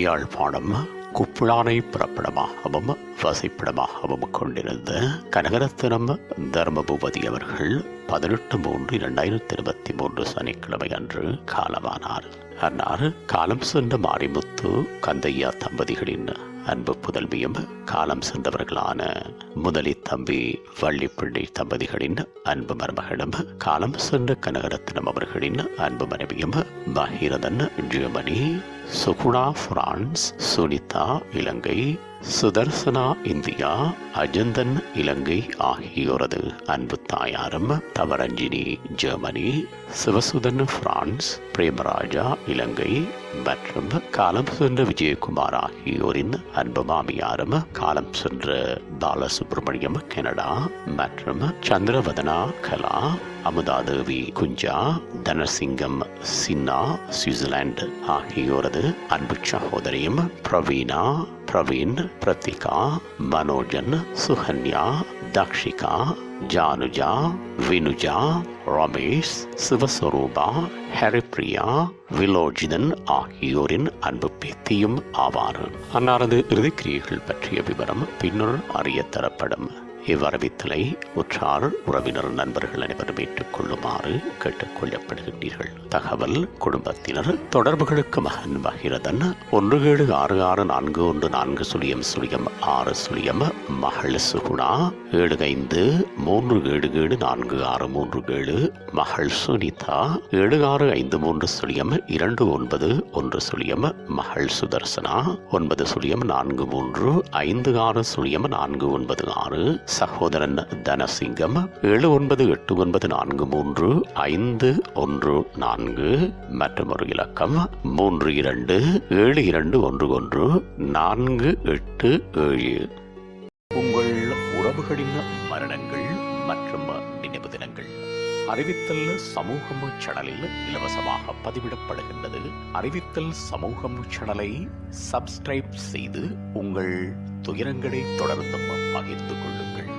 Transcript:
யாழ்ப்பாணம் குப்புளானை பிறப்பிடமாகவும் வசிப்பிடமாகவும் கொண்டிருந்த கனகரத்தினம் தர்மபூபதி அவர்கள் 18/3/2023 சனிக்கிழமை அன்று காலமானார். அன்னார் காலம் சென்ற மாரிமுத்து கந்தையா தம்பதிகளின் அன்பு புதல்வியும் காலம் சென்றவர்களான முதலி தம்பி வள்ளிப்பிள்ளை தம்பதிகளின் அன்பு மருமகளும் காலம் சென்ற கனகரத்தினம் அவர்களின் அன்பு மனைவியும் பகீரதன் ஜெர்மனி, சுகுணா பிரான்ஸ், சுனிதா இலங்கை, சுதர்சனா இந்தியா, அஜந்தன் இலங்கை ஆகியோரது அன்பு தாயாரும் தவரஞ்சினி ஜெர்மனி, சிவசுதன் பிரான்ஸ், பிரேமராஜா இலங்கை மற்றும் காலம் சென்ற விஜயகுமார் ஆகியோரின் அன்பு மாமியாரும் காலம் சென்ற பாலசுப்ரமணியம் கனடா மற்றும் சந்திரவதனா கலா, அமுதாதேவி குஞ்சா, தனசிங்கம் சின்னா சுவிட்சர்லாந்து ஆகியோரது அன்பு சகோதரியும் பிரவீன், பிரத்திகா, மனோஜன், சுகன்யா, தக்ஷிகா, ஜானுஜா, வினுஜா, ரமேஷ், சிவஸ்வரூபா, ஹரிப்ரியா, விலோஜிதன் ஆகியோரின் அன்பு பேத்தியும் ஆவார். அன்னாரது இறுதிக்கிரியைகள் பற்றிய விவரம் பின்னர் அறிய தரப்படும். இவ்வரவித்தலை உற்றார் உறவினர் நண்பர்கள் அனைவரும் ஏற்றுக் கொள்ளுமாறு கேட்டுக் கொள்ளப்படுகின்றீர்கள். தகவல் குடும்பத்தினர் தொடர்புகளுக்கு மகன் பகீரதன் 1764140006, மகள் சுகுணா 75377467, மகள் சுனிதா 76530291, மகள் சுதர்சனா 9043560496, சகோதரன் தனசிங்கம் 7989435114 மற்றும் ஒரு இலக்கம் 3272211487. உங்கள் உறவுகளின் மரணங்கள் மற்றும் நினைவு தினங்கள் அறிவித்தல் சமூகம் சேனலில் இலவசமாக பதிவிடப்படுகின்றது. அறிவித்தல் சமூகம் சேனலை சப்ஸ்கிரைப் செய்து உங்கள் துயரங்களை தொடர்ந்தும் பகிர்ந்து கொள்ளுங்கள்.